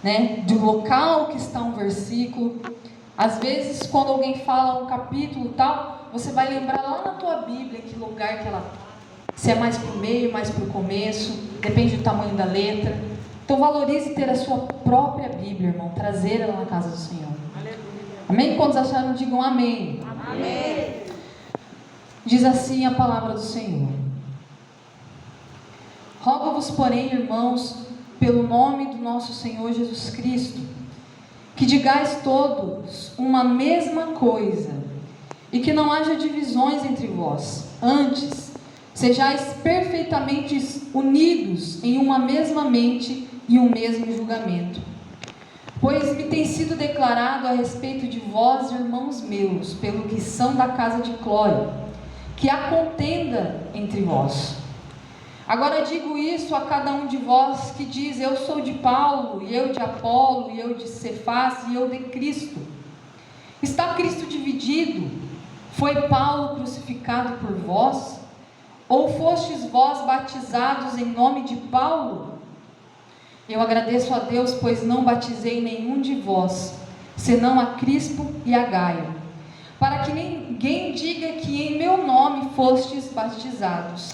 né, do local que está um versículo. Às vezes, quando alguém fala um capítulo tal, você vai lembrar lá na tua Bíblia que lugar que ela está. Se é mais para o meio, mais para o começo, depende do tamanho da letra. Então valorize ter a sua própria Bíblia, irmão, trazer ela na casa do Senhor. Aleluia. Amém? Quantos acharam, digam amém. Amém. Diz assim a palavra do Senhor: rogo-vos, porém, irmãos, pelo nome do nosso Senhor Jesus Cristo, que digais todos uma mesma coisa, e que não haja divisões entre vós. Antes, sejais perfeitamente unidos em uma mesma mente e um mesmo julgamento. Pois me tem sido declarado a respeito de vós, irmãos meus, pelo que são da casa de Clóe, que há contenda entre vós. Agora digo isso a cada um de vós que diz: eu sou de Paulo, e eu de Apolo, e eu de Cefas, e eu de Cristo. Está Cristo dividido? Foi Paulo crucificado por vós? Ou fostes vós batizados em nome de Paulo? Eu agradeço a Deus, pois não batizei nenhum de vós, senão a Crispo e a Gaio, para que ninguém diga que em meu nome fostes batizados.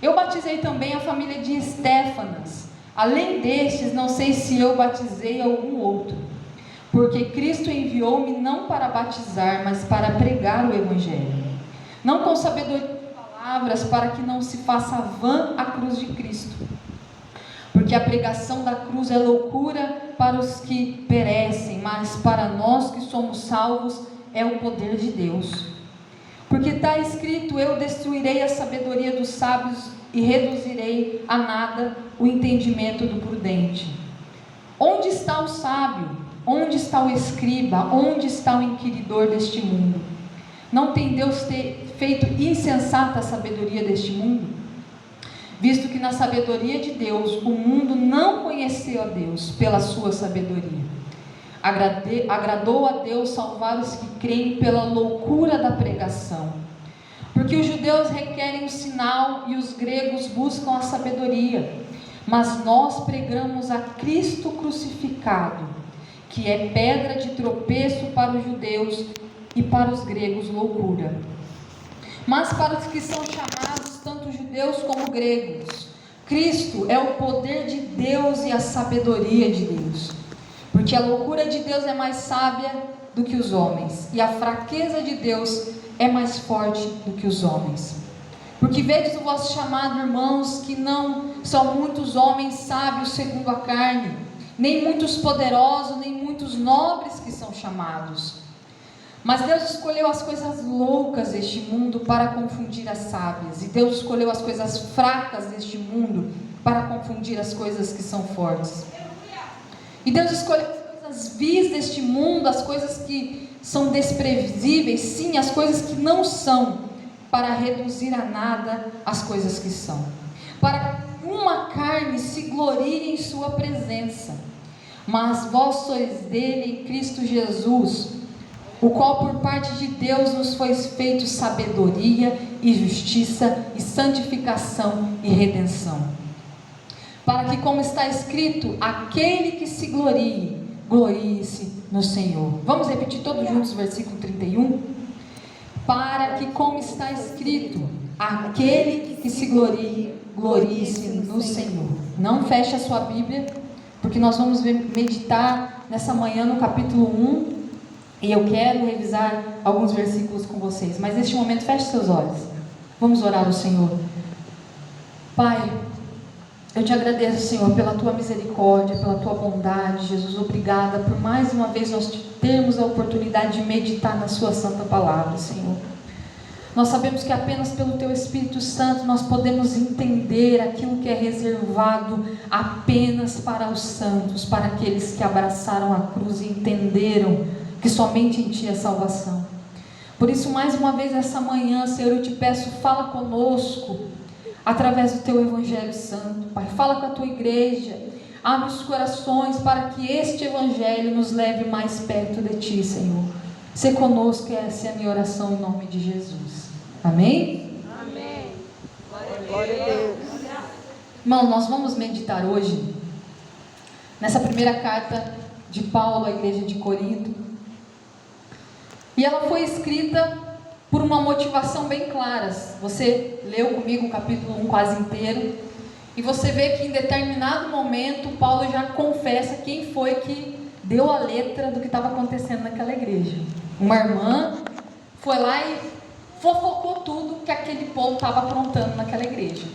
Eu batizei também a família de Estéfanas. Além destes, não sei se eu batizei algum outro, porque Cristo enviou-me não para batizar, mas para pregar o Evangelho, não com sabedoria de palavras, para que não se faça vã a cruz de Cristo, porque a pregação da cruz é loucura para os que perecem, mas para nós que somos salvos é o poder de Deus. Porque está escrito: eu destruirei a sabedoria dos sábios e reduzirei a nada o entendimento do prudente. Onde está o sábio? Onde está o escriba? Onde está o inquiridor deste mundo? Não tem Deus feito insensata a sabedoria deste mundo? Visto que na sabedoria de Deus o mundo não conheceu a Deus pela sua sabedoria. Agradou a Deus salvar os que creem pela loucura da pregação. Porque os judeus requerem um sinal e os gregos buscam a sabedoria. Mas nós pregamos a Cristo crucificado, que é pedra de tropeço para os judeus e para os gregos loucura. Mas para os que são chamados, tanto judeus como gregos, Cristo é o poder de Deus e a sabedoria de Deus. Porque a loucura de Deus é mais sábia do que os homens, e a fraqueza de Deus é mais forte do que os homens. Porque vedes o vosso chamado, irmãos, que não são muitos homens sábios segundo a carne, nem muitos poderosos, nem muitos nobres que são chamados. Mas Deus escolheu as coisas loucas deste mundo para confundir as sábias, e Deus escolheu as coisas fracas deste mundo para confundir as coisas que são fortes. E Deus escolheu as coisas vis deste mundo, as coisas que são desprezíveis, sim, as coisas que não são, para reduzir a nada as coisas que são, para que uma carne se glorie em sua presença. Mas vós sois dele, Cristo Jesus, o qual por parte de Deus nos foi feito sabedoria e justiça e santificação e redenção, para que, como está escrito, aquele que se glorie, glorie-se no Senhor. Vamos repetir todos juntos o versículo 31? Para que, como está escrito, aquele que se glorie, glorie-se no Senhor. Não feche a sua Bíblia, porque nós vamos meditar nessa manhã no capítulo 1, e eu quero revisar alguns versículos com vocês, mas neste momento feche seus olhos, vamos orar ao Senhor. Pai, eu te agradeço, Senhor, pela tua misericórdia, pela tua bondade. Jesus, obrigada por mais uma vez nós termos a oportunidade de meditar na sua santa palavra, Senhor. Nós sabemos que apenas pelo teu Espírito Santo nós podemos entender aquilo que é reservado apenas para os santos, para aqueles que abraçaram a cruz e entenderam que somente em ti é salvação. Por isso, mais uma vez essa manhã, Senhor, eu te peço, fala conosco através do teu Evangelho Santo, Pai. Fala com a tua igreja, abre os corações para que este Evangelho nos leve mais perto de ti, Senhor. Sê conosco, essa é a minha oração em nome de Jesus. Amém? Amém. Glória a Deus. Irmão, nós vamos meditar hoje nessa primeira carta de Paulo à igreja de Corinto. E ela foi escrita por uma motivação bem clara. Você leu comigo o capítulo 1 quase inteiro, e você vê que em determinado momento Paulo já confessa quem foi que deu a letra do que estava acontecendo naquela igreja. Uma irmã foi lá e fofocou tudo que aquele povo estava aprontando naquela igreja.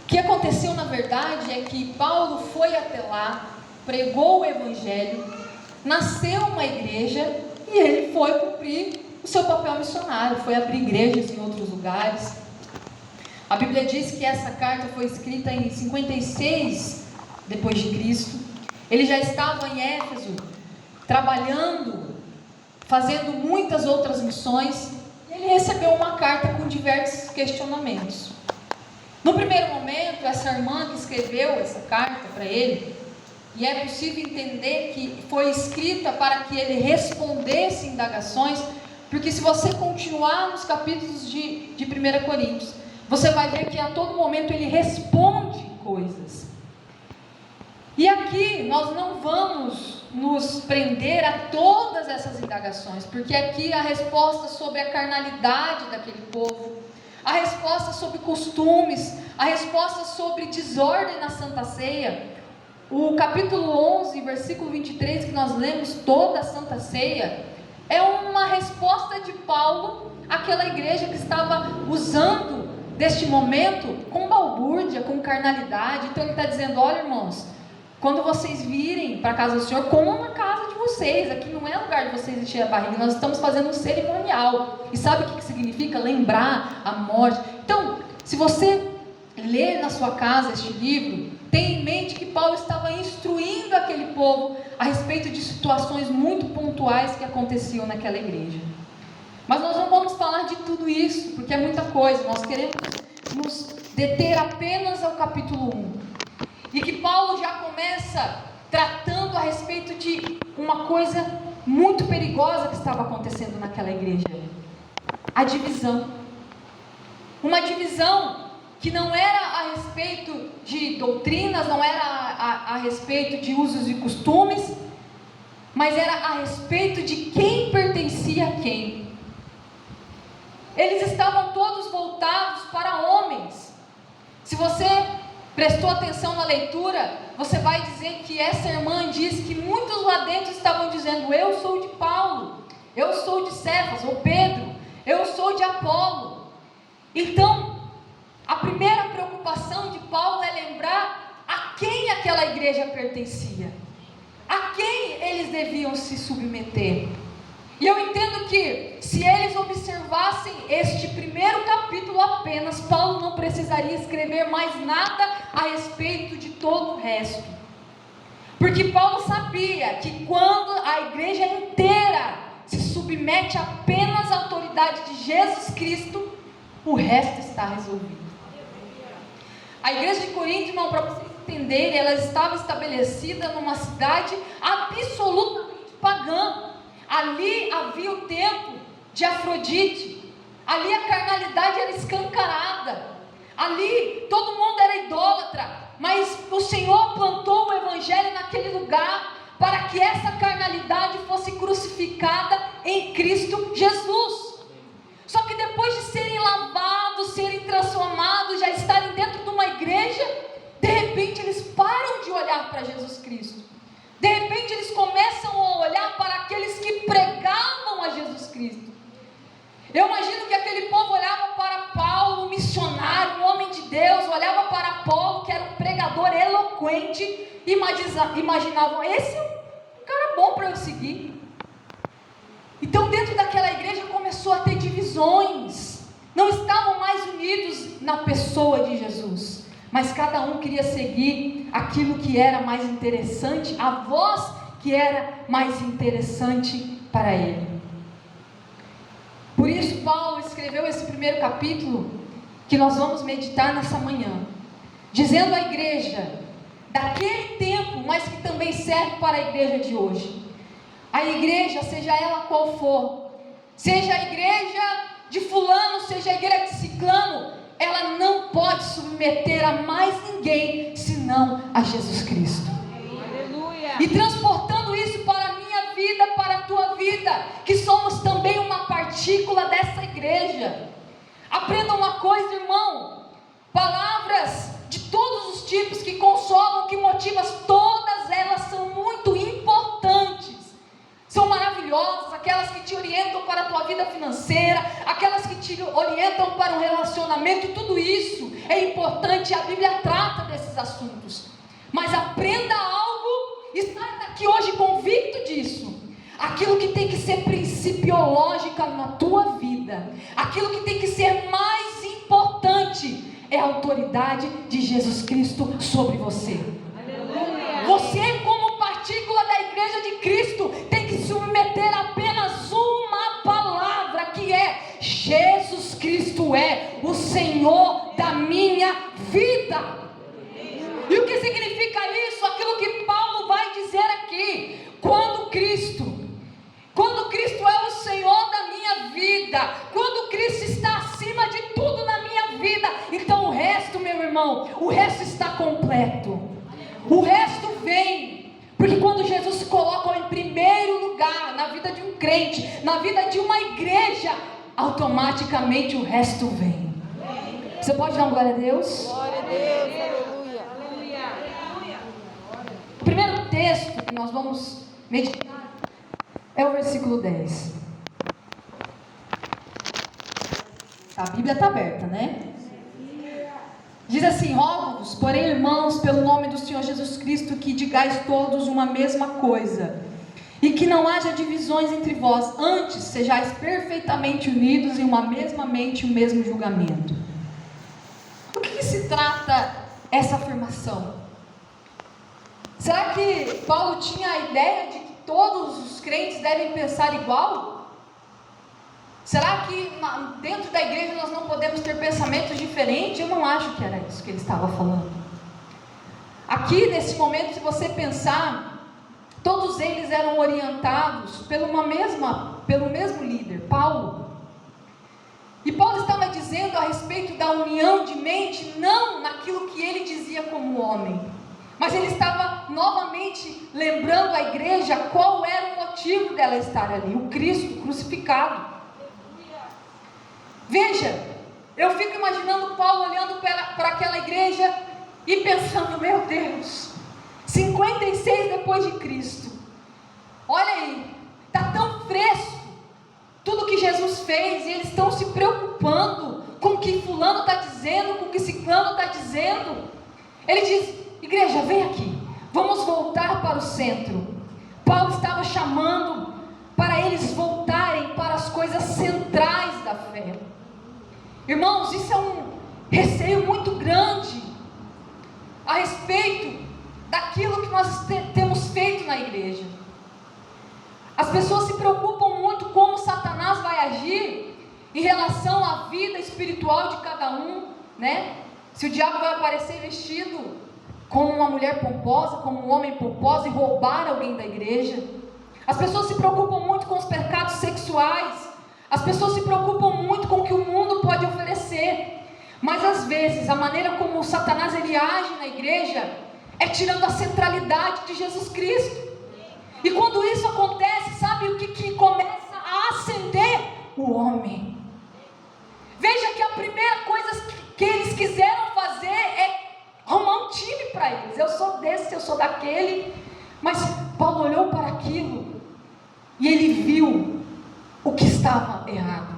O que aconteceu na verdade é que Paulo foi até lá, pregou o evangelho, nasceu uma igreja e ele foi cumprir o seu papel missionário, foi abrir igrejas em outros lugares. A Bíblia diz que essa carta foi escrita em 56 depois de Cristo. Ele já estava em Éfeso, trabalhando, fazendo muitas outras missões, e ele recebeu uma carta com diversos questionamentos. No primeiro momento, essa irmã que escreveu essa carta para ele, e é possível entender que foi escrita para que ele respondesse indagações, porque se você continuar nos capítulos de 1 Coríntios, você vai ver que a todo momento ele responde coisas. E aqui nós não vamos nos prender a todas essas indagações, porque aqui a resposta sobre a carnalidade daquele povo, a resposta sobre costumes, a resposta sobre desordem na Santa Ceia, o capítulo 11, versículo 23, que nós lemos toda a Santa Ceia, é uma resposta de Paulo àquela igreja que estava usando deste momento com balbúrdia, com carnalidade. Então ele está dizendo: olha, irmãos, quando vocês virem para a casa do Senhor, comam na casa de vocês. Aqui não é lugar de vocês encher a barriga. Nós estamos fazendo um cerimonial. E sabe o que significa? Lembrar a morte. Então, se você ler na sua casa este livro, tenha em mente que Paulo estava instruindo aquele povo a respeito de situações muito pontuais que aconteciam naquela igreja. Mas nós não vamos falar de tudo isso, porque é muita coisa. Nós queremos nos deter apenas ao capítulo 1. E que Paulo já começa tratando a respeito de uma coisa muito perigosa que estava acontecendo naquela igreja: a divisão. Uma divisão que não era a respeito de doutrinas, não era a respeito de usos e costumes, mas era a respeito de quem pertencia a quem. Eles estavam todos voltados para homens. Se você prestou atenção na leitura, você vai dizer que essa irmã diz que muitos lá dentro estavam dizendo: eu sou de Paulo, eu sou de Cefas ou Pedro, eu sou de Apolo. Então, a primeira preocupação de Paulo é lembrar a quem aquela igreja pertencia, a quem eles deviam se submeter. E eu entendo que se eles observassem este primeiro capítulo apenas, Paulo não precisaria escrever mais nada a respeito de todo o resto. Porque Paulo sabia que quando a igreja inteira se submete apenas à autoridade de Jesus Cristo, o resto está resolvido. A igreja de Corinto, irmão, para vocês entenderem, ela estava estabelecida numa cidade absolutamente pagã. Ali havia o templo de Afrodite, ali a carnalidade era escancarada, ali todo mundo era idólatra, mas o Senhor plantou o evangelho naquele lugar, para que essa carnalidade fosse crucificada em Cristo Jesus. Só que depois de serem lavados, serem transformados, já estarem dentro de uma igreja, de repente eles param de olhar para Jesus Cristo. De repente eles começam a olhar para aqueles que pregavam a Jesus Cristo. Eu imagino que aquele povo olhava para Paulo, um missionário, um homem de Deus, olhava para Apolo, que era um pregador eloquente, e imaginavam: esse é um cara bom para eu seguir. Então dentro daquela igreja começou a ter divisões, não estavam mais unidos na pessoa de Jesus, mas cada um queria seguir aquilo que era mais interessante, a voz que era mais interessante para ele. Por isso Paulo escreveu esse primeiro capítulo que nós vamos meditar nessa manhã, dizendo à igreja daquele tempo, mas que também serve para a igreja de hoje. A igreja, seja ela qual for, seja a igreja de fulano, seja a igreja de ciclano, ela não pode submeter a mais ninguém senão a Jesus Cristo. e transportando isso para a minha vida, para a tua vida, que somos também uma partícula dessa igreja. Aprenda uma coisa, irmão: palavras de todos os tipos que consolam, que motivam, todas elas são muito importantes, são maravilhosas. Aquelas que te orientam para a tua vida financeira, aquelas que te orientam para um relacionamento, tudo isso é importante. A Bíblia trata desses assuntos. Mas aprenda algo e saia daqui hoje convicto disso. Aquilo que tem que ser principiológica na tua vida, aquilo que tem que ser mais importante, é a autoridade de Jesus Cristo sobre você. Aleluia. Você, como partícula da igreja de Cristo, tem que submeter apenas uma palavra, que é: Jesus Cristo é o Senhor da minha vida. E o que significa isso? Aquilo que Paulo vai dizer aqui: quando Cristo é o Senhor da minha vida, quando Cristo está acima de tudo na minha vida, então o resto, meu irmão, o resto está completo, o resto vem. Porque quando Jesus se coloca em primeiro lugar na vida de um crente, na vida de uma igreja, automaticamente o resto vem. Você pode dar uma glória a Deus? Glória a Deus, aleluia. O primeiro texto que nós vamos meditar é o versículo 10. A Bíblia está aberta, né? Diz assim: rogo-vos, porém, irmãos, pelo nome do Senhor Jesus Cristo, que digais todos uma mesma coisa, e que não haja divisões entre vós, antes sejais perfeitamente unidos em uma mesma mente e um mesmo julgamento. O que se trata essa afirmação? Será que Paulo tinha a ideia de que todos os crentes devem pensar igual? Será que dentro da igreja nós não podemos ter pensamentos diferentes? Eu não acho que era isso que ele estava falando. Aqui nesse momento, se você pensar, todos eles eram orientados pelo mesmo líder, Paulo. E Paulo estava dizendo a respeito da união de mente, não naquilo que ele dizia como homem, mas ele estava novamente lembrando a igreja qual era o motivo dela estar ali: o Cristo crucificado. Veja, eu fico imaginando Paulo olhando para aquela igreja e pensando: meu Deus, 56 depois de Cristo, olha aí, está tão fresco tudo que Jesus fez, e eles estão se preocupando com o que fulano está dizendo, com o que ciclano está dizendo. Ele diz: igreja, vem aqui, vamos voltar para o centro. Paulo estava chamando para eles voltarem para as coisas centrais da fé. Irmãos, isso é um receio muito grande a respeito daquilo que nós temos feito na igreja. As pessoas se preocupam muito como Satanás vai agir em relação à vida espiritual de cada um, né? Se o diabo vai aparecer vestido como uma mulher pomposa, como um homem pomposo, e roubar alguém da igreja. As pessoas se preocupam muito com os pecados sexuais. As pessoas se preocupam muito com o que o mundo pode oferecer. Mas às vezes a maneira como o Satanás ele age na igreja é tirando a centralidade de Jesus Cristo. E quando isso acontece, sabe o que começa a acender? O homem. Veja que a primeira coisa que eles quiseram fazer é arrumar um time para eles. Eu sou desse, eu sou daquele. Mas Paulo olhou para aquilo e ele viu o que estava errado.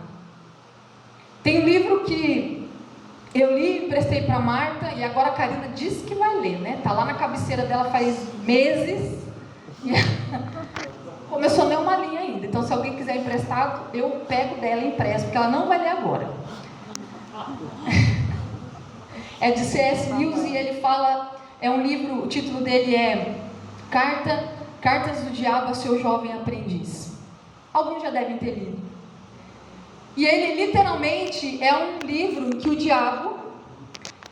Tem um livro que eu li e emprestei para Marta, e agora a Karina disse que vai ler, né? Está lá na cabeceira dela faz meses. Começou a ler uma linha ainda. Então, se alguém quiser emprestado, eu pego dela e empresto, porque ela não vai ler agora. É de C.S. Lewis, e ele fala, é um livro, o título dele é Cartas do Diabo a Seu Jovem Aprendiz. Alguns já devem ter lido. E ele literalmente é um livro em que o diabo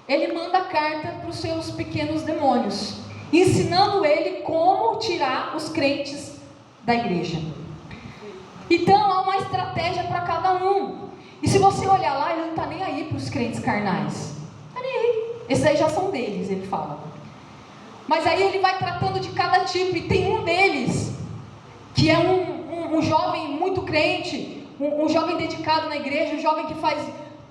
ele manda carta para os seus pequenos demônios, ensinando ele como tirar os crentes da igreja. Então há uma estratégia para cada um. E se você olhar lá, ele não está nem aí para os crentes carnais. Está nem aí. Esses aí já são deles, ele fala. Mas aí ele vai tratando de cada tipo, e tem um deles, que é um jovem muito crente, um jovem dedicado na igreja, um jovem que faz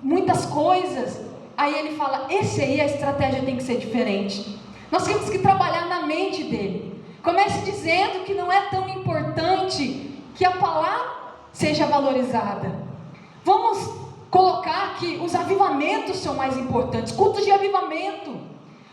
muitas coisas. Aí ele fala, esse aí a estratégia tem que ser diferente. Nós temos que trabalhar na mente dele. Comece dizendo que não é tão importante que a palavra seja valorizada. Vamos colocar que os avivamentos são mais importantes, cultos de avivamento.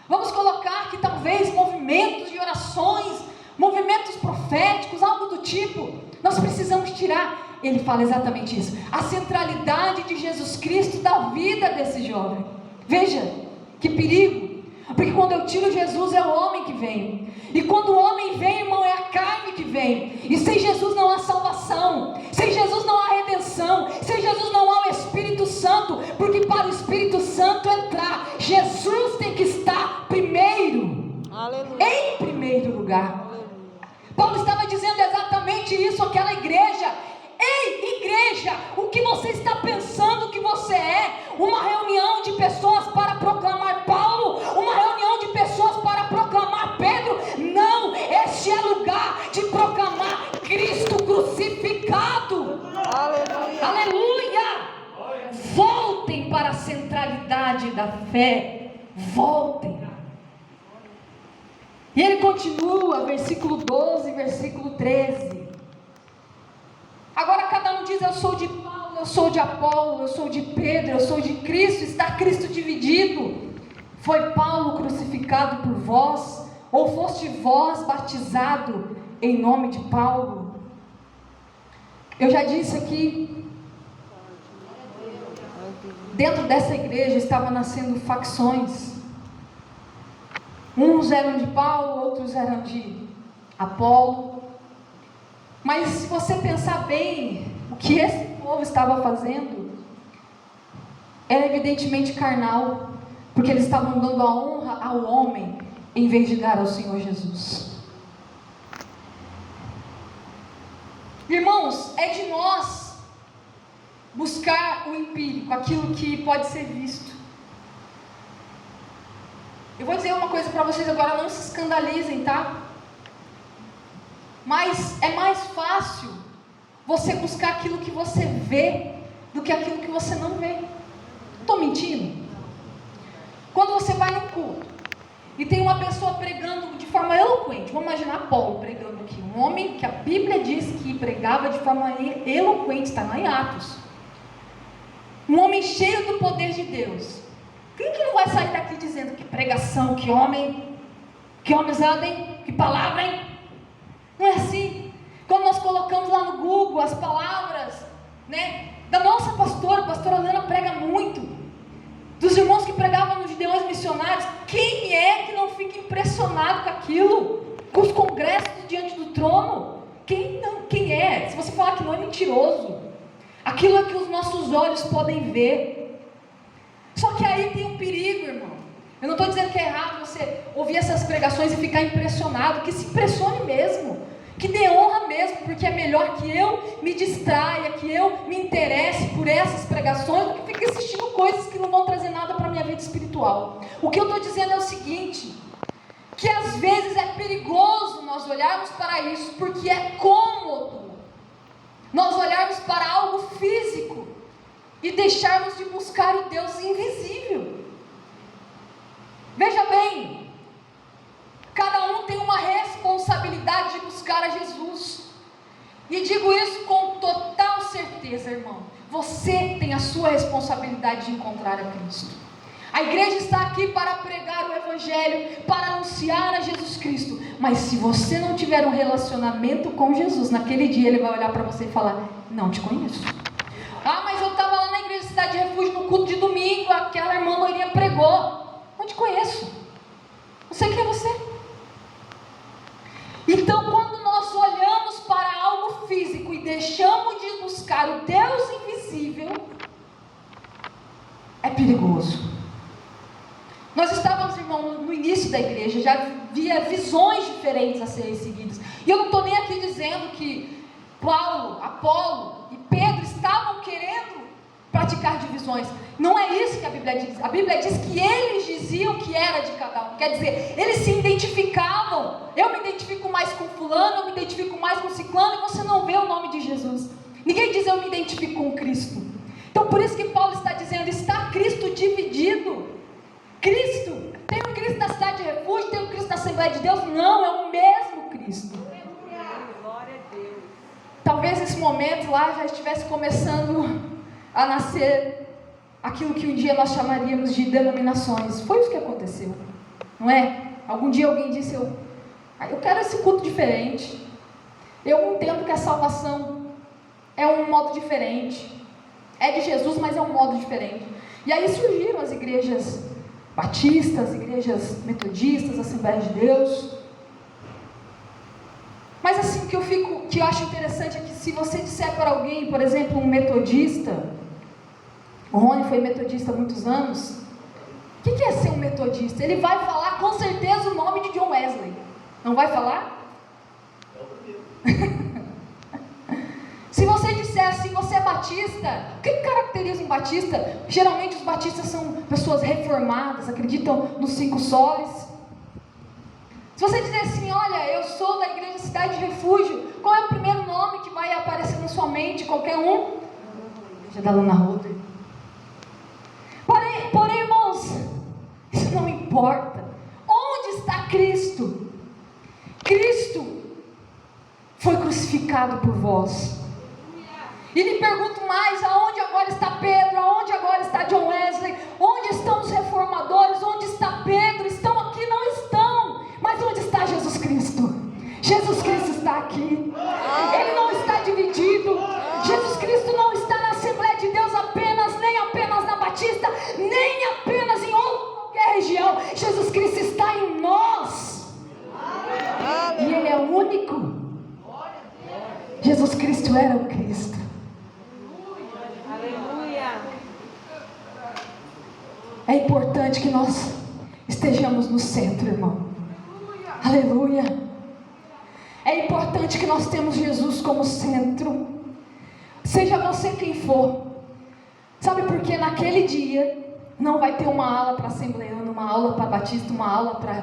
Vamos colocar que talvez movimentos de orações, movimentos proféticos, algo do tipo, nós precisamos tirar. Ele fala exatamente isso, a centralidade de Jesus Cristo da vida desse jovem. Veja, que perigo, porque quando eu tiro Jesus é o homem que vem, e quando o homem vem, irmão, é a carne que vem, e sem Jesus não há salvação, sem Jesus não há redenção, sem Jesus não há o Espírito Santo, porque para o Espírito Santo entrar, Jesus tem que estar primeiro. Aleluia. Em primeiro lugar. Aleluia. Paulo estava dizendo exatamente isso àquela igreja. Ei, igreja, o que você está pensando que você é? Uma reunião de pessoas para proclamar Paulo? Uma reunião de pessoas para proclamar Pedro? Não, este é lugar de proclamar Cristo crucificado. Aleluia. Aleluia. Voltem para a centralidade da fé. Voltem. E ele continua, versículo 12, versículo 13. Agora cada um diz, eu sou de Paulo, eu sou de Apolo, eu sou de Pedro, eu sou de Cristo. Está Cristo dividido? Foi Paulo crucificado por vós? Ou foste vós batizado em nome de Paulo? Eu já disse aqui, dentro dessa igreja estavam nascendo facções. Uns eram de Paulo, outros eram de Apolo. Mas se você pensar bem, o que esse povo estava fazendo era evidentemente carnal, porque eles estavam dando a honra ao homem em vez de dar ao Senhor Jesus. Irmãos, é de nós buscar o empírico, aquilo que pode ser visto. Eu vou dizer uma coisa para vocês agora, não se escandalizem, tá? Mas é mais fácil você buscar aquilo que você vê do que aquilo que você não vê. Estou mentindo? Quando você vai no culto e tem uma pessoa pregando de forma eloquente, vamos imaginar Paulo pregando aqui, um homem que a Bíblia diz que pregava de forma eloquente, está lá em Atos, um homem cheio do poder de Deus. Quem que não vai sair daqui dizendo que pregação, que homem usado, hein? Que palavra, hein? Não é assim. Quando nós colocamos lá no Google as palavras, né, da nossa pastora, a pastora Lana prega muito, dos irmãos que pregavam nos Gideões Missionários, quem é que não fica impressionado com aquilo? Com os congressos diante do trono? Quem é? Se você falar que não, é mentiroso. Aquilo é que os nossos olhos podem ver. Só que aí tem um perigo, irmão. Eu não estou dizendo que é errado você ouvir essas pregações e ficar impressionado, que se impressione mesmo, que dê honra mesmo, porque é melhor que eu me distraia, que eu me interesse por essas pregações, do que fique assistindo coisas que não vão trazer nada para a minha vida espiritual. O que eu estou dizendo é o seguinte, que às vezes é perigoso nós olharmos para isso, porque é cômodo nós olharmos para algo físico e deixarmos de buscar o Deus invisível. Veja bem, cada um tem uma responsabilidade de buscar a Jesus, e digo isso com total certeza, irmão, você tem a sua responsabilidade de encontrar a Cristo. A igreja está aqui para pregar o Evangelho, para anunciar a Jesus Cristo, mas se você não tiver um relacionamento com Jesus, naquele dia Ele vai olhar para você e falar, não te conheço. Ah, mas eu estava lá na igreja Cidade de Refúgio no culto de domingo, aquela irmã loirinha pregou. Não te conheço. Não sei quem é você. Então, quando nós olhamos para algo físico e deixamos de buscar o Deus invisível, é perigoso. Nós estávamos, irmão, no início da igreja, já havia visões diferentes a serem seguidas. E eu não estou nem aqui dizendo que Paulo, Apolo e Pedro estavam querendo praticar divisões. Não é isso que a Bíblia diz. A Bíblia diz que eles diziam que era de cada um. Quer dizer, eles se identificavam. Eu me identifico mais com fulano, eu me identifico mais com ciclano, e você não vê o nome de Jesus. Ninguém diz eu me identifico com Cristo. Então por isso que Paulo está dizendo, está Cristo dividido. Cristo, tem o Cristo da cidade de refúgio, tem o Cristo da Assembleia de Deus. Não, é o mesmo Cristo. Glória a Deus. Talvez nesse momento lá já estivesse começando a nascer aquilo que um dia nós chamaríamos de denominações. Foi isso que aconteceu, não é? Algum dia alguém disse, eu quero esse culto diferente. Eu entendo que a salvação é um modo diferente. É de Jesus, mas é um modo diferente. E aí surgiram as igrejas batistas, igrejas metodistas, Assembleia de Deus. Mas assim, que eu acho interessante é que se você disser para alguém, por exemplo, um metodista, o Rony foi metodista há muitos anos, o que é ser um metodista? Ele vai falar com certeza o nome de John Wesley. Não vai falar? Se você disser assim, você é batista, o que caracteriza um batista? Geralmente os batistas são pessoas reformadas, acreditam nos 5 soles. Se você dizer assim, olha, eu sou da igreja Cidade de Refúgio, qual é o primeiro nome que vai aparecer na sua mente? Qualquer um? Igreja da Luna Roder. Porém, irmãos, isso não importa. Onde está Cristo? Cristo foi crucificado por vós. E lhe pergunto mais, aonde agora está Pedro? Aonde agora está John Wesley? Onde estão os reformadores? Onde está Pedro? Estão aqui? Não estão. Mas onde está Jesus Cristo? Jesus Cristo está aqui. Ele não está dividido. Jesus Cristo não está na Assembleia de Deus apenas, nem apenas na Batista, nem apenas em qualquer região. Jesus Cristo está em nós. E Ele é o único. Jesus Cristo era o Cristo. É importante que nós estejamos no centro, irmão. Aleluia. É importante que nós temos Jesus como centro. Seja você quem for. Sabe por quê? Naquele dia não vai ter uma aula para assembleano, uma aula para batista, uma aula para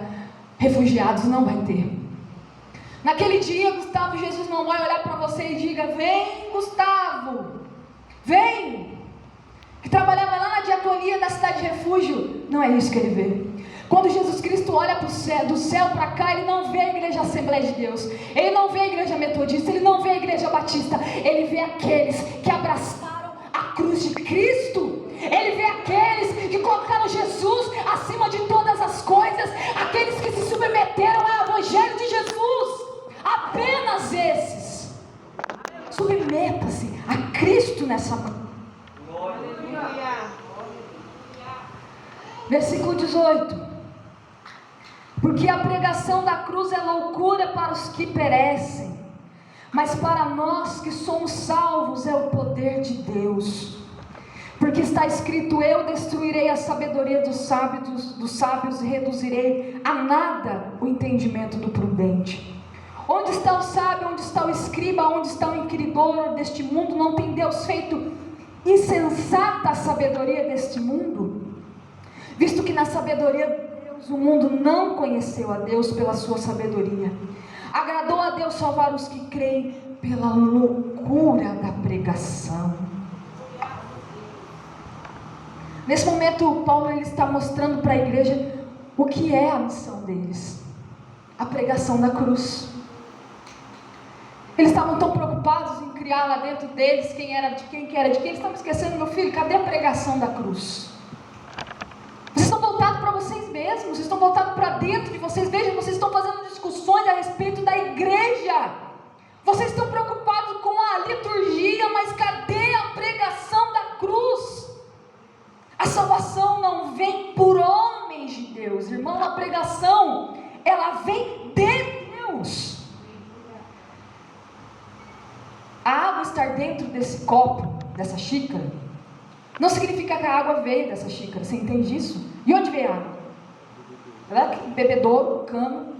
refugiados. Não vai ter. Naquele dia, Gustavo, Jesus não vai olhar para você e diga, vem Gustavo, vem. Que trabalhava lá na diaconia da Cidade de Refúgio. Não é isso que ele vê. Quando Jesus Cristo olha do céu para cá, Ele não vê a igreja Assembleia de Deus, Ele não vê a igreja metodista, Ele não vê a igreja batista. Ele vê aqueles que abraçaram a cruz de Cristo. Ele vê aqueles que colocaram Jesus acima de todas as coisas, aqueles que se submeteram ao Evangelho de Jesus. Apenas esses. Submeta-se a Cristo nessa manhã. Versículo 18. Porque a pregação da cruz é loucura para os que perecem, mas para nós que somos salvos é o poder de Deus. Porque está escrito, eu destruirei a sabedoria dos sábios e reduzirei a nada o entendimento do prudente. Onde está o sábio, onde está o escriba, onde está o inquiridor deste mundo? Não tem Deus feito insensata a sabedoria deste mundo? Visto que na sabedoria de Deus o mundo não conheceu a Deus pela sua sabedoria. Agradou a Deus salvar os que creem pela loucura da pregação. Nesse momento, Paulo ele está mostrando para a igreja o que é a missão deles. A pregação da cruz. Eles estavam tão preocupados em criar lá dentro deles quem era de quem, eles estavam esquecendo, meu filho, cadê a pregação da cruz? Vocês estão voltados para vocês mesmos, vocês estão voltados para dentro de vocês. Vejam, vocês estão fazendo discussões a respeito da igreja. Vocês estão preocupados com a liturgia, mas cadê a pregação da cruz? A salvação não vem por homens de Deus, irmão. A pregação, ela vem de Deus. A água estar dentro desse copo, dessa xícara, não significa que a água veio dessa xícara. Você entende isso? E onde veio a água? Ela é um bebedouro, um cano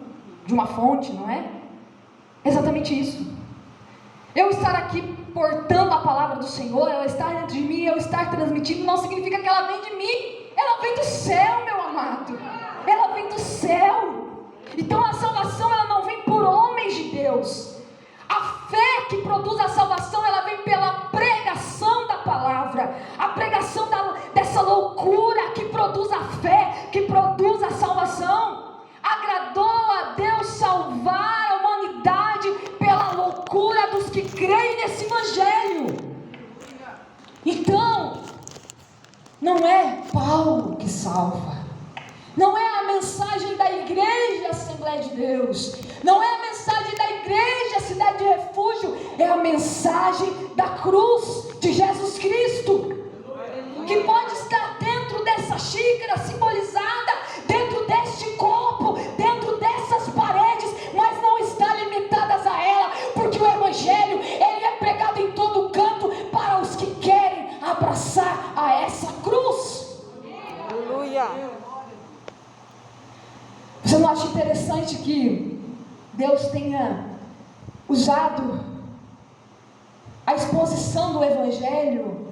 de uma fonte, não é? Exatamente isso. Eu estar aqui portando a palavra do Senhor, ela estar dentro de mim, eu estar transmitindo, não significa que ela vem de mim. Ela vem do céu, meu amado. Ela vem do céu. Então a salvação, ela não vem por homens de Deus. A fé que produz a salvação, ela vem pela pregação da palavra. A pregação dessa loucura que produz a fé, que produz a salvação. Agradou a Deus salvar a humanidade pela loucura dos que creem nesse evangelho. Então, não é Paulo que salva. Não é a mensagem da igreja Assembleia de Deus. Não é a mensagem da igreja Cidade de Refúgio. É a mensagem da cruz de Jesus Cristo. Que pode estar dentro dessa xícara simbolizada, dentro deste corpo, dentro dessas paredes, mas não está limitadas a ela, porque o evangelho, ele é pregado em todo canto para os que querem abraçar a essa cruz. Aleluia. Você não acha interessante que Deus tenha usado a exposição do evangelho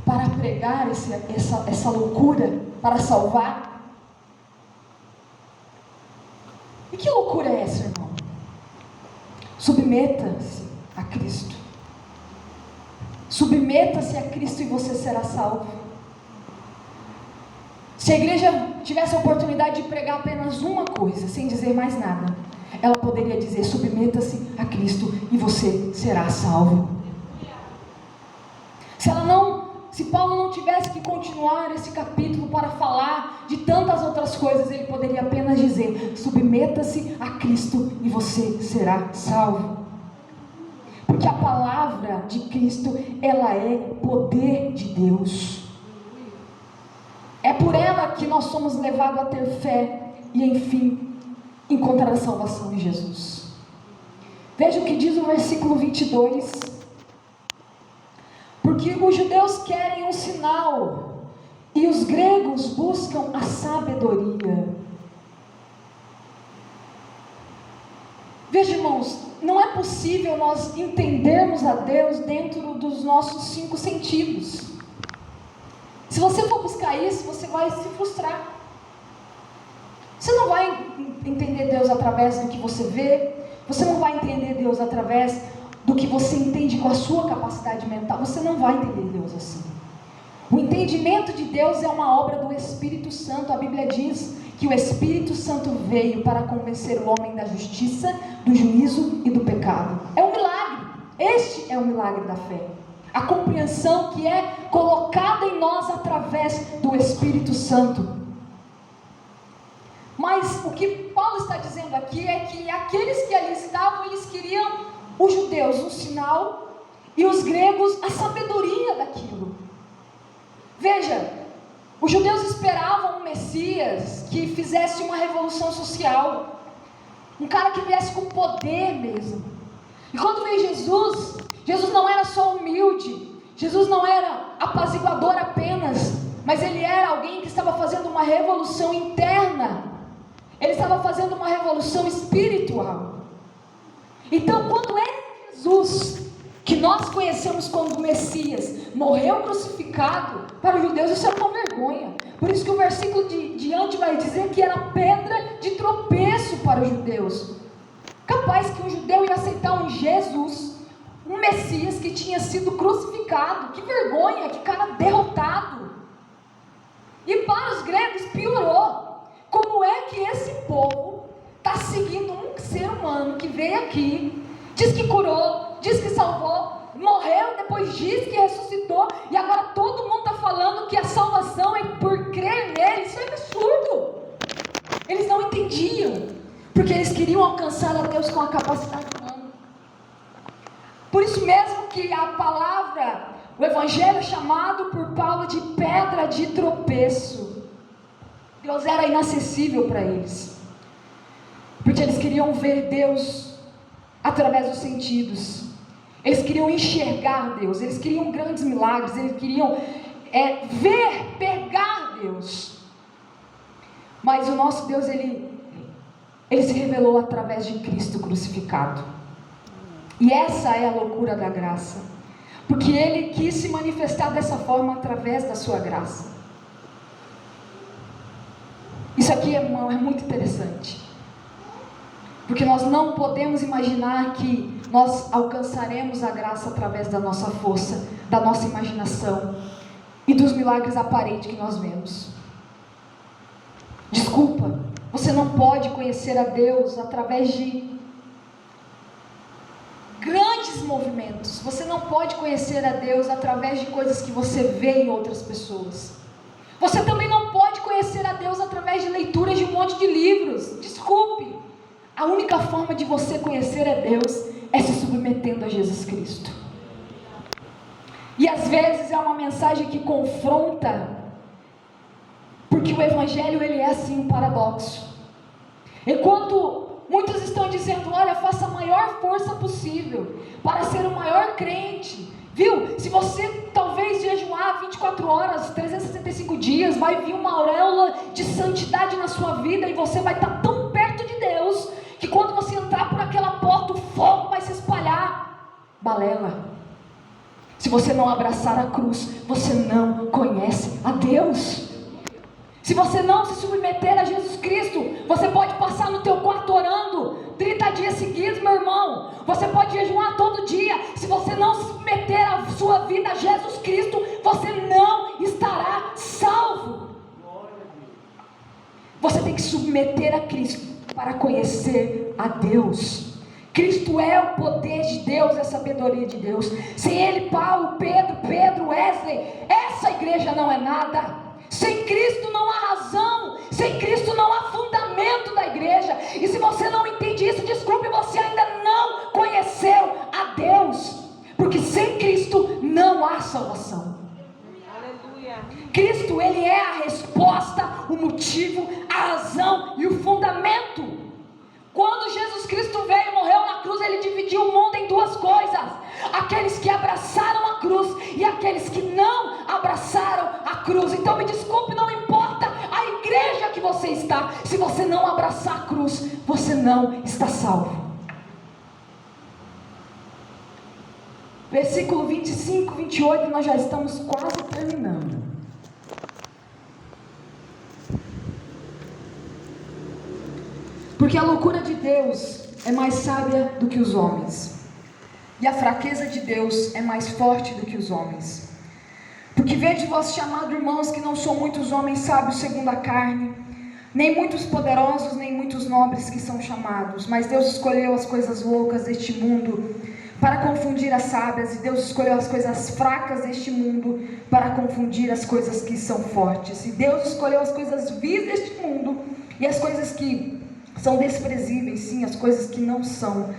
para pregar essa loucura, para salvar? E que loucura é essa, irmão? Submeta-se a Cristo. Submeta-se a Cristo e você será salvo. Se a igreja tivesse a oportunidade de pregar apenas uma coisa, sem dizer mais nada, ela poderia dizer: submeta-se a Cristo e você será salvo. Se Paulo não tivesse que continuar esse capítulo para falar de tantas outras coisas, ele poderia apenas dizer: submeta-se a Cristo e você será salvo. Porque a palavra de Cristo, ela é poder de Deus. É por ela que nós somos levados a ter fé e, enfim, encontrar a salvação em Jesus. Veja o que diz o versículo 22. Porque os judeus querem um sinal e os gregos buscam a sabedoria. Veja, irmãos, não é possível nós entendermos a Deus dentro dos nossos 5 sentidos. Se você for buscar isso, você vai se frustrar. Você não vai entender Deus através do que você vê. Você não vai entender Deus através do que você entende com a sua capacidade mental. Você não vai entender Deus assim. O entendimento de Deus é uma obra do Espírito Santo. A Bíblia diz que o Espírito Santo veio para convencer o homem da justiça, do juízo e do pecado. É um milagre. Este é o milagre da fé. A compreensão que é colocada em nós através do Espírito Santo. Mas o que Paulo está dizendo aqui é que aqueles que ali estavam, eles queriam, os judeus, um sinal, e os gregos a sabedoria daquilo. Veja, os judeus esperavam um Messias que fizesse uma revolução social, um cara que viesse com poder mesmo. E quando veio Jesus, Jesus não era só humilde, Jesus não era apaziguador apenas, mas ele era alguém que estava fazendo uma revolução interna, ele estava fazendo uma revolução espiritual. Então, quando é Jesus, que nós conhecemos como Messias, morreu crucificado, para os judeus isso era uma vergonha. Por isso que o versículo de diante vai dizer que era pedra de tropeço para os judeus. Capaz que um judeu ia aceitar um Jesus, um Messias que tinha sido crucificado. Que vergonha, que cara derrotado. E para os gregos piorou. Como é que esse povo está seguindo um ser humano que veio aqui, diz que curou, diz que salvou, morreu, depois diz que ressuscitou, e agora todo mundo está falando que a salvação é por crer nele? Isso é absurdo. Eles não entendiam, porque eles queriam alcançar a Deus com a capacidade humana. Por isso mesmo que a palavra, o evangelho é chamado por Paulo de pedra de tropeço. Deus era inacessível para eles, porque eles queriam ver Deus através dos sentidos. Eles queriam enxergar Deus, eles queriam grandes milagres, eles queriam ver, pegar Deus. Mas o nosso Deus, ele se revelou através de Cristo crucificado. E essa é a loucura da graça, porque Ele quis se manifestar dessa forma através da sua graça. Isso aqui é muito interessante, porque nós não podemos imaginar que nós alcançaremos a graça através da nossa força, da nossa imaginação e dos milagres aparentes que nós vemos. Desculpa, você não pode conhecer a Deus através de grandes movimentos. Você não pode conhecer a Deus através de coisas que você vê em outras pessoas. Você também não pode conhecer a Deus através de leituras de um monte de livros. Desculpe, a única forma de você conhecer a Deus é se submetendo a Jesus Cristo. E às vezes é uma mensagem que confronta, porque o Evangelho ele é assim um paradoxo. Enquanto muitos estão dizendo, olha, faça a maior força possível para ser o maior crente, viu? Se você talvez jejuar 24 horas, 365 dias, vai vir uma auréola de santidade na sua vida e você vai estar tão perto de Deus, que quando você entrar por aquela porta, o fogo vai se espalhar. Balela. Se você não abraçar a cruz, você não conhece a Deus. Se você não se submeter a Jesus Cristo, você pode passar no teu quarto orando 30 dias seguidos, meu irmão. Você pode jejuar todo dia. Se você não se submeter a sua vida a Jesus Cristo, você não estará salvo. Você tem que submeter a Cristo para conhecer a Deus. Cristo é o poder de Deus, é a sabedoria de Deus. Sem Ele, Paulo, Pedro, Wesley, essa igreja não é nada. Sem Cristo não há razão, sem Cristo não há fundamento da igreja. E se você não entende isso, desculpe, você ainda não conheceu a Deus, porque sem Cristo não há salvação. Aleluia. Cristo, Ele é a resposta, o motivo, a razão e o fundamento. Quando Jesus Cristo veio e morreu na cruz, Ele dividiu o mundo em duas coisas: aqueles que abraçaram a cruz e aqueles que não abraçaram a cruz. Então me desculpe, não importa a igreja que você está, se você não abraçar a cruz, você não está salvo. Versículo 25, 28, nós já estamos quase terminando. Porque a loucura de Deus é mais sábia do que os homens, e a fraqueza de Deus é mais forte do que os homens. Porque vede vós chamado, irmãos, que não são muitos homens sábios segundo a carne, nem muitos poderosos, nem muitos nobres que são chamados, mas Deus escolheu as coisas loucas deste mundo para confundir as sábias, e Deus escolheu as coisas fracas deste mundo para confundir as coisas que são fortes. E Deus escolheu as coisas vis deste mundo e as coisas que são desprezíveis, sim, as coisas que não são,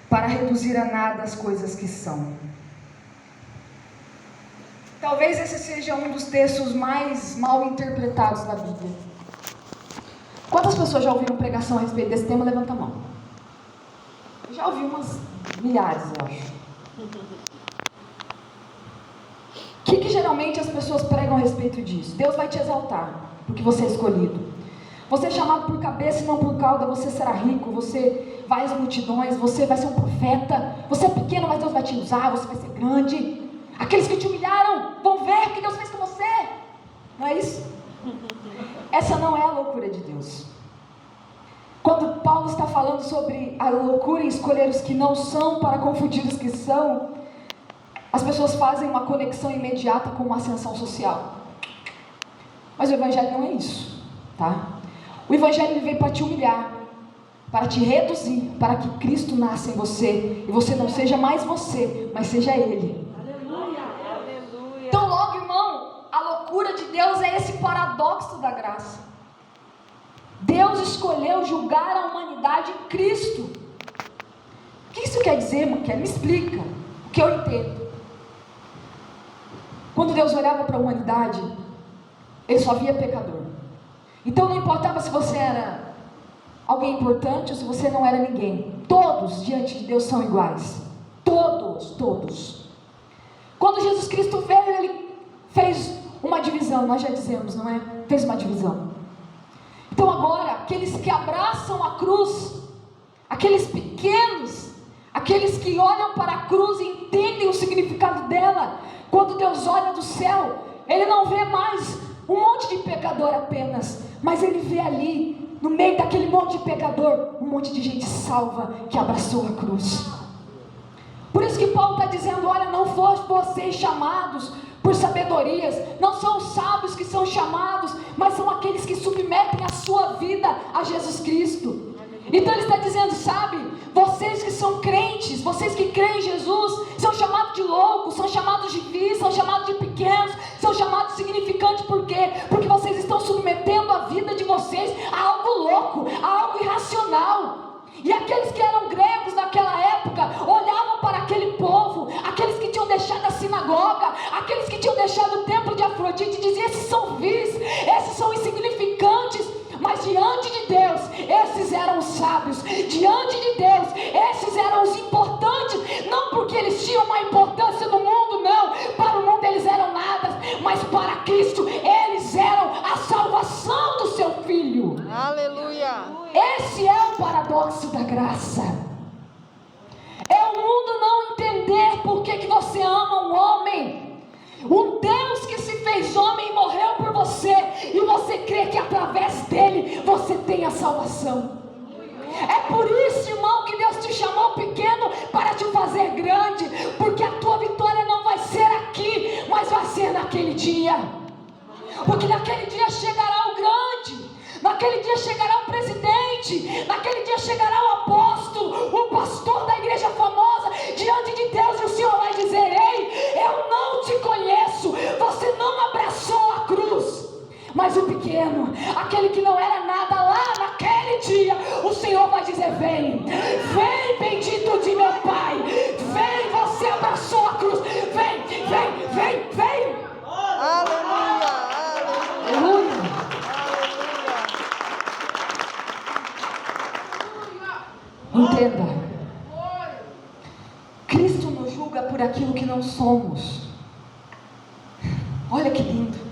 para reduzir a nada as coisas que são. Talvez esse seja um dos textos mais mal interpretados da Bíblia. Quantas pessoas já ouviram pregação a respeito desse tema? Levanta a mão. Eu já ouvi umas milhares, eu acho. O que geralmente as pessoas pregam a respeito disso? Deus vai te exaltar, porque você é escolhido. Você é chamado por cabeça e não por cauda. Você será rico, você vai às multidões, você vai ser um profeta. Você é pequeno, mas Deus vai te usar, você vai ser grande. Aqueles que te humilharam vão ver o que Deus fez com você. Não é isso? Essa não é a loucura de Deus. Quando Paulo está falando sobre a loucura em escolher os que não são para confundir os que são, as pessoas fazem uma conexão imediata com uma ascensão social. Mas o Evangelho não é isso, tá? O Evangelho veio para te humilhar, para te reduzir, para que Cristo nasça em você, e você não seja mais você, mas seja Ele. Aleluia. Então logo, irmão, a loucura de Deus é esse paradoxo da graça. Deus escolheu julgar a humanidade em Cristo. O que isso quer dizer, irmão? Me explica, o que eu entendo. Quando Deus olhava para a humanidade, Ele só via pecador. Então não importava se você era alguém importante ou se você não era ninguém. Todos diante de Deus são iguais. Todos. Quando Jesus Cristo veio, Ele fez uma divisão. Nós já dizemos, não é? Fez uma divisão. Então agora, aqueles que abraçam a cruz, aqueles pequenos, aqueles que olham para a cruz e entendem o significado dela. Quando Deus olha do céu, Ele não vê mais um monte de pecador apenas, mas Ele vê ali, no meio daquele monte de pecador, um monte de gente salva que abraçou a cruz. Por isso que Paulo está dizendo: olha, não foram vocês chamados por sabedorias, não são os sábios que são chamados, mas são aqueles que submetem a sua vida a Jesus Cristo. Então ele está dizendo, sabe, vocês que são crentes, vocês que creem em Jesus, são chamados de loucos, são chamados de vis, são chamados de pequenos, são chamados de significantes. Por quê? Porque vocês estão submetendo a vida de vocês a algo louco, a algo irracional. E aqueles que eram gregos naquela época olhavam para aquele povo, aqueles que tinham deixado a sinagoga, aqueles que tinham deixado o templo de Afrodite, e diziam: esses são vis, esses são insignificantes. Mas diante de Deus, esses eram os sábios. Diante de Deus, esses eram os importantes. Não porque eles tinham uma importância no mundo, não. Para o mundo eles eram nada, mas para Cristo eles eram a salvação do seu Filho. Aleluia. Esse é o paradoxo da graça. É o mundo não entender por que você ama um homem, um Deus que se fez homem e morreu por você, e você crê que através dele você tem a salvação. É por isso, irmão, que Deus te chamou pequeno para te fazer grande, porque a tua vitória não vai ser aqui, mas vai ser naquele dia. Porque naquele dia chegará o grande, naquele dia chegará o presidente, naquele dia chegará o apóstolo, o pastor da igreja famosa diante de Deus, e o Senhor vai dizer: ei, eu não te conheço, você não abraçou a cruz. Mas o pequeno, aquele que não era nada lá naquele dia, o Senhor vai dizer: vem, vem, bendito de meu Pai, vem, você abraçou a cruz, vem, vem, vem, vem. Aleluia. Aleluia. Entenda, Cristo nos julga por aquilo que não somos. Olha que lindo.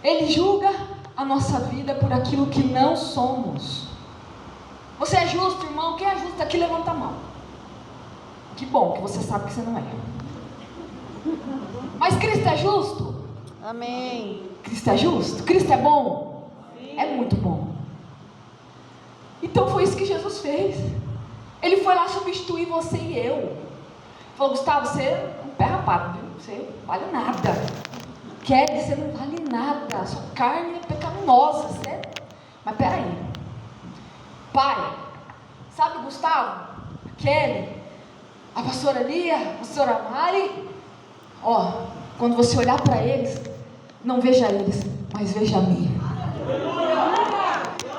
Ele julga a nossa vida por aquilo que não somos. Você é justo, irmão? Quem é justo aqui, levanta a mão. Que bom que você sabe que você não é. Mas Cristo é justo? Amém. Cristo é justo? Cristo é bom? Sim. É muito bom. Então foi isso que Jesus fez. Ele foi lá substituir você e eu. Falou: Gustavo, você é um pé rapado, viu? Você não vale nada. Kelly, você não vale nada. Sua carne é pecaminosa. Você... Mas peraí. Pai, sabe Gustavo, Kelly, a pastora Lia, a pastora Mari? Ó, quando você olhar para eles, não veja eles, mas veja a mim.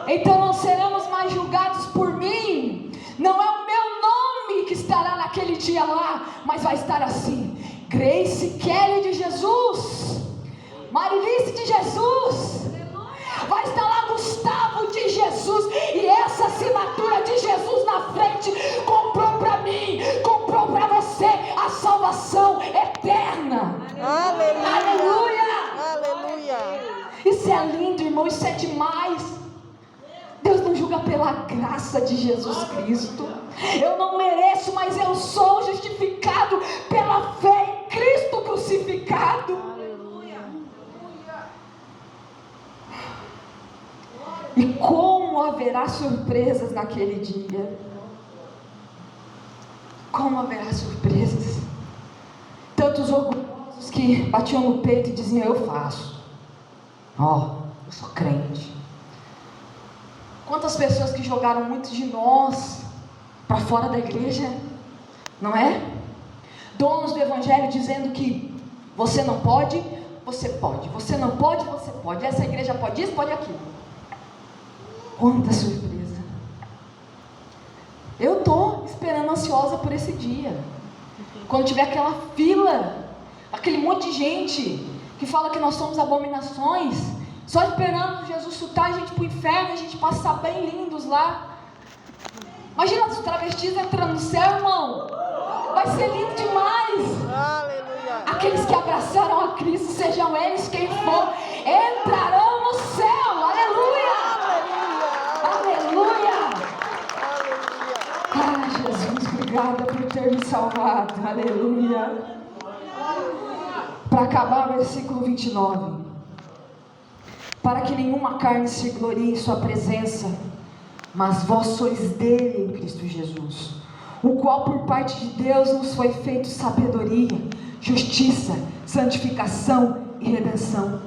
Então não seremos mais julgados por mim. Não é o meu nome que estará naquele dia lá, mas vai estar assim: Grace Kelly de Jesus, Marilice de Jesus. Vai estar lá Gustavo de Jesus. E essa assinatura de Jesus na frente comprou para mim, comprou para você a salvação eterna. Aleluia. Aleluia. Aleluia. Isso é lindo, irmão, isso é demais. Deus não julga pela graça de Jesus Cristo. Eu não mereço, mas eu sou justificado pela fé em Cristo crucificado. Aleluia. E como haverá surpresas naquele dia? Como haverá surpresas? Tantos orgulhosos que batiam no peito e diziam: eu faço. Eu sou crente. Quantas pessoas que jogaram muitos de nós para fora da igreja, não é? Donos do evangelho dizendo que você não pode, você pode. Você não pode, você pode. Essa igreja pode isso, pode aquilo. Quanta surpresa. Eu estou esperando ansiosa por esse dia. Quando tiver aquela fila, aquele monte de gente que fala que nós somos abominações, só esperando Jesus chutar a gente para o inferno e a gente passar bem lindos lá. Imagina os travestis entrando no céu, irmão. Vai ser lindo demais. Aleluia. Aqueles que abraçaram a Cristo, sejam eles quem for, entrarão no céu. Aleluia. Aleluia. Aleluia. Ah, Jesus, obrigada por ter me salvado. Aleluia. Para acabar, versículo 29. Para que nenhuma carne se glorie em sua presença, mas vós sois dele em Cristo Jesus, o qual por parte de Deus nos foi feito sabedoria, justiça, santificação e redenção,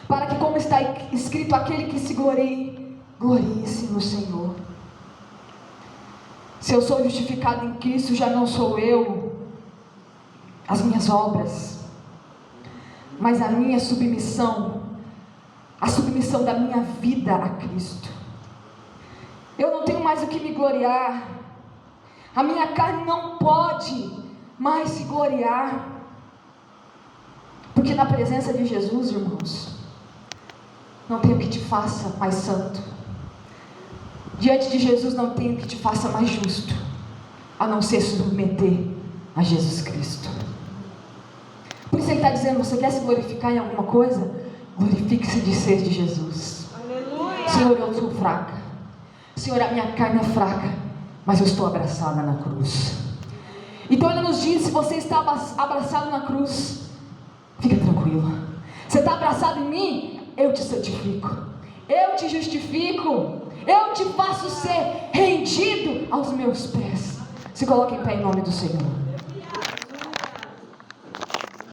para que, como está escrito, aquele que se glorie, glorie-se no Senhor. Se eu sou justificado em Cristo, já não sou eu, as minhas obras, mas a minha submissão, a submissão da minha vida a Cristo. Eu não tenho mais o que me gloriar, a minha carne não pode mais se gloriar, porque na presença de Jesus, irmãos, não tem o que te faça mais santo. Diante de Jesus não tem o que te faça mais justo, a não ser submeter a Jesus Cristo. Por isso ele está dizendo: você quer se glorificar em alguma coisa? Glorifique-se de ser de Jesus. Aleluia. Senhor, eu sou fraca. Senhor, a minha carne é fraca, mas eu estou abraçada na cruz. Então ele nos diz: se você está abraçado na cruz, fica tranquilo. Você está abraçado em mim? Eu te santifico, eu te justifico, eu te faço ser rendido aos meus pés. Se coloque em pé em nome do Senhor.